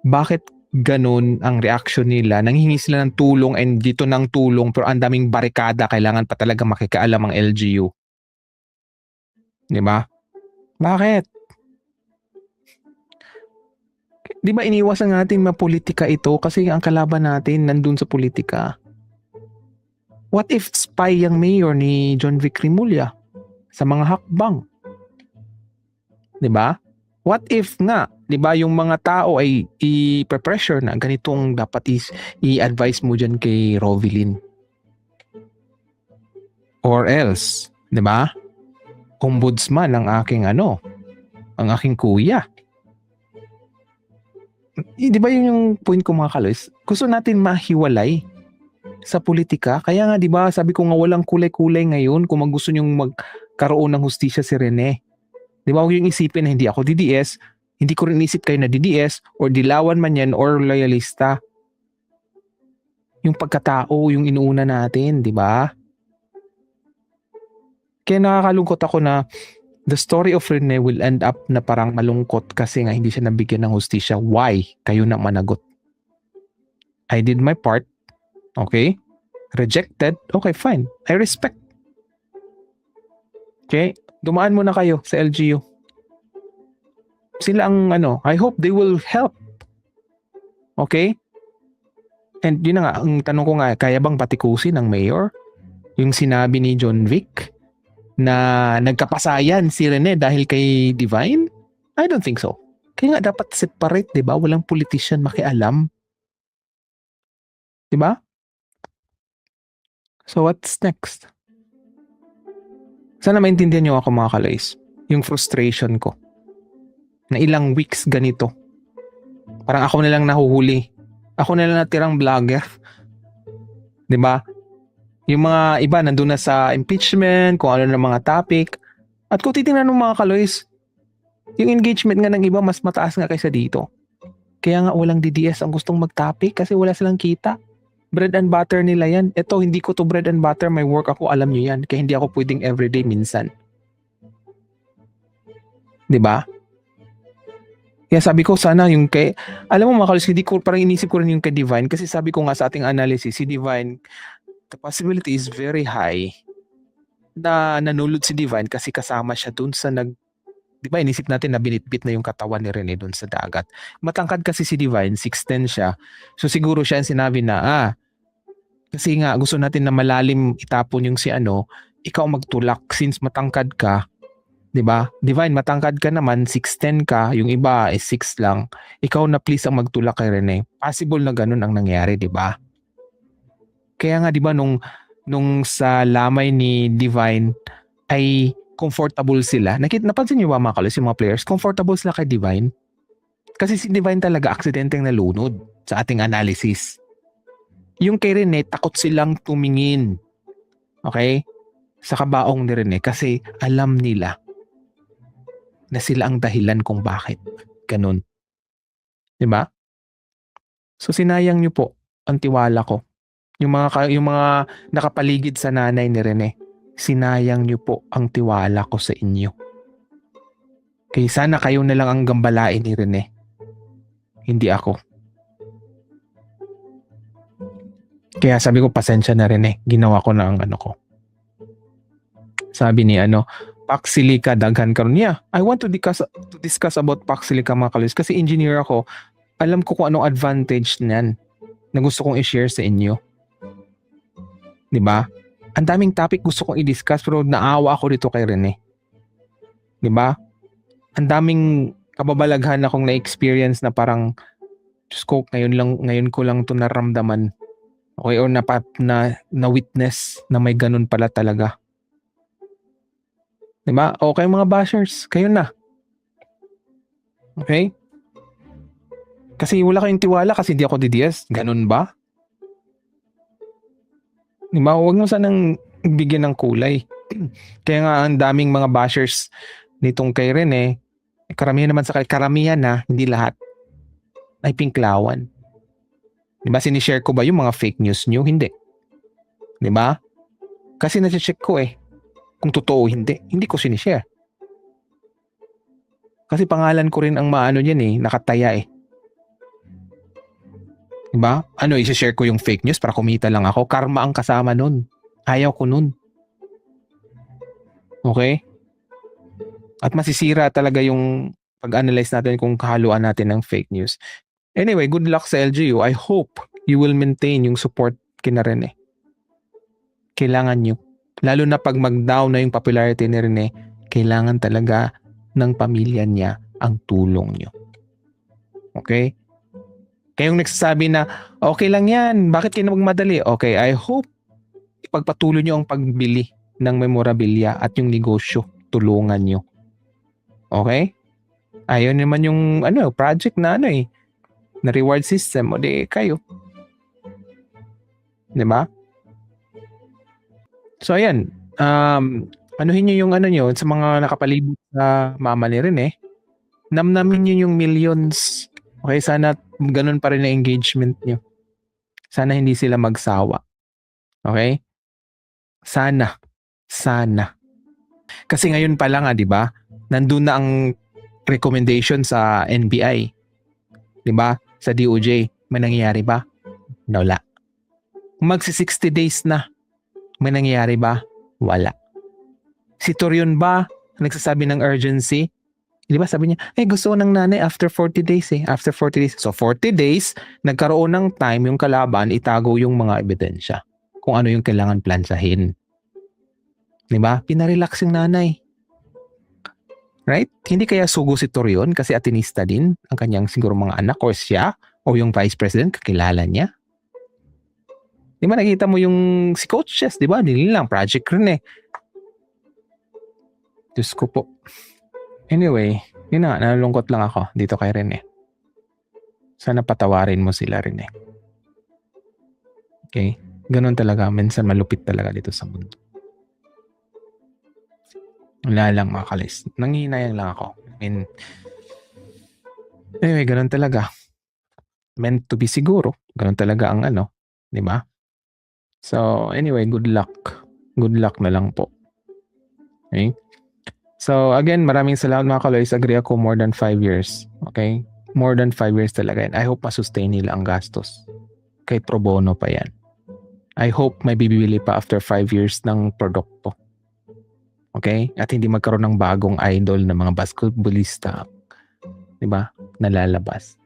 Bakit ganun ang reaction nila? Nanghihingi sila ng tulong and dito ng tulong pero ang daming barikada, kailangan pa talaga makikialam ang LGU. 'Di ba? Bakit? 'Di ba iniiwasan natin mapolitika ito kasi ang kalaban natin nandun sa politika. What if spy yung mayor ni John Vic Rimulya sa mga hakbang? 'Di ba? What if nga, 'di ba, yung mga tao ay i-pressure na ganitong dapat i-advise mo diyan kay Rovilin. Or else, 'di ba? Ombudsman ang aking ang aking kuya. 'Di ba yun yung point ko mga kaloys? Gusto natin mahiwalay sa politika. Kaya nga 'di ba sabi ko nga walang kulay-kulay ngayon kung gusto nyong magkaroon ng hustisya si Rene. 'Di ba huwag yung isipin na hindi ako DDS, hindi ko rin isip kayo na DDS or dilawan man yan or loyalista. Yung pagkatao yung inuuna natin, 'di ba? Kaya nakakalungkot ako na the story of Rene will end up na parang malungkot kasi nga hindi siya nabigyan ng hustisya. Why? Kayo na managot. I did my part. Okay? Rejected. Okay, fine. I respect. Okay? Dumaan muna kayo sa LGU. Sila ang I hope they will help. Okay? And yun na nga, ang tanong ko nga, kaya bang patikusin ng mayor? Yung sinabi ni John Vic na nagkapasayan si Rene dahil kay Divine? I don't think so. Kaya nga dapat separate, 'di ba? Walang politician makialam. 'Di ba? So what's next? Sana maintindihan niyo ako mga kalays. Yung frustration ko. Na ilang weeks ganito. Parang ako na lang nahuhuli. Ako na lang natirang vlogger. 'Di ba? Yung mga iba nandun na sa impeachment, kung ano na mga topic. At kung titingnan ng mga kaloys, yung engagement nga ng iba mas mataas nga kaysa dito. Kaya nga walang DDS ang gustong mag-topic kasi wala silang kita. Bread and butter nila yan. Ito, hindi ko to bread and butter, may work ako, alam nyo yan. Kaya hindi ako pwedeng everyday minsan. 'Di ba? Kaya sabi ko sana yung kay, alam mo mga kaloys, hindi ko, parang inisip ko rin yung kay Divine kasi sabi ko nga sa ating analysis, si Divine, the possibility is very high na nanulod si Divine kasi kasama siya dun sa di ba inisip natin na binitbit na yung katawan ni Rene dun sa dagat. Matangkad kasi si Divine, 6'10 siya. So siguro siya ang sinabi na, kasi nga gusto natin na malalim itapon yung si ikaw magtulak since matangkad ka. 'Di ba? Divine, matangkad ka naman, 6'10 ka, yung iba is 6 lang. Ikaw na please ang magtulak kay Rene. Possible na ganun ang nangyari, 'di ba? Kaya nga 'di ba nung sa lamay ni Divine ay comfortable sila. Napansin niyo ba mga kalos, yung mga players, comfortable sila kay Divine? Kasi si Divine talaga aksidenteng nalunod sa ating analysis. Yung kay Rene, takot silang tumingin. Okay? Sa kabaong ni Rene kasi alam nila na sila ang dahilan kung bakit ganun. 'Di ba? So sinayang niyo po ang tiwala ko. Yung mga nakapaligid sa nanay ni Rene, sinayang niyo po ang tiwala ko sa inyo. Kaya sana kayo na lang ang gambalain ni Rene. Hindi ako. Kaya sabi ko pasensya na Rene, ginawa ko na ang ko. Sabi ni Pax Silica daghan karon niya. I want to discuss about Pax Silica mga kalis kasi engineer ako. Alam ko kung anong advantage niyan na gusto kong i-share sa inyo. 'Di ba? Ang daming topic gusto kong i-discuss pero naawa ako dito kay Rene. 'Di ba? Ang daming kababalaghan akong na-experience na parang Diyos ko, ngayon ko lang 'to naramdaman. Okay, or na witness na may ganun pala talaga. 'Di ba? Okay mga bashers, kayo na. Okay? Kasi wala kayong tiwala kasi di ako DDS. Ganun ba? Di ba? Huwag mo sanang bigyan ng kulay. Kaya nga ang daming mga bashers nitong kay Rene, karamihan naman sa karamihan na, hindi lahat, ay pinklawan. Di ba? Sinishare ko ba yung mga fake news nyo? Hindi. Di ba? Kasi nasi-check ko kung totoo hindi. Hindi ko sinishare. Kasi pangalan ko rin ang nakataya Diba? Ano, i-share ko yung fake news para kumita lang ako? Karma ang kasama nun. Ayaw ko nun. Okay? At masisira talaga yung pag-analyze natin kung kahaluan natin ng fake news. Anyway, good luck sa LGU. I hope you will maintain yung support kina Rene. Kailangan nyo. Lalo na pag mag-down na yung popularity ni Rene, kailangan talaga ng pamilya niya ang tulong nyo. Okay? Kayong nagsasabi na, okay lang yan, bakit kayo magmadali? Okay, I hope ipagpatuloy nyo ang pagbili ng memorabilia at yung negosyo, tulungan nyo. Okay? Ayun naman yung project na na reward system, o di kayo. Diba? So ayan, anuhin nyo yung nyo sa mga nakapalibot sa mama ni Rene, namnamin nyo yung millions. Okay, sana ganun pa rin na engagement nyo. Sana hindi sila magsawa. Okay? Sana. Kasi ngayon pa lang di ba? Nandun na ang recommendation sa NBI. Di ba? Sa DOJ. May nangyayari ba? Wala. Magsi 60 days na. May nangyayari ba? Wala. Si Torion ba nagsasabi ng urgency? Di ba sabi niya, gusto ko ng nanay after 40 days After 40 days. So 40 days, nagkaroon ng time yung kalaban itago yung mga ebidensya. Kung ano yung kailangan plansahin. Di ba? Pinarelax yung nanay. Right? Hindi kaya sugo si Torion kasi atinista din ang kanyang siguro mga anak or siya o yung vice president kakilala niya. Di ba nakita mo yung si Coach Chess, di ba? Dili lang, project rin Diyos ko po. Anyway, yun na, nalulungkot lang ako dito kay Rene. Sana patawarin mo sila Rene. Okay? Ganun talaga. Minsan malupit talaga dito sa mundo. Wala lang mga kalis. Nanghihinayang lang ako. Anyway, ganun talaga. Meant to be siguro. Ganun talaga ang di ba? So, anyway, good luck. Good luck na lang po. Okay? So, again, maraming salamat mga kaloys. Agree ako more than 5 years. Okay? More than 5 years talaga. And I hope masustain nila ang gastos. Kahit pro bono pa yan. I hope may bibili pa after 5 years ng produkto. Okay? At hindi magkaroon ng bagong idol na mga basketballista. Diba? Nalalabas.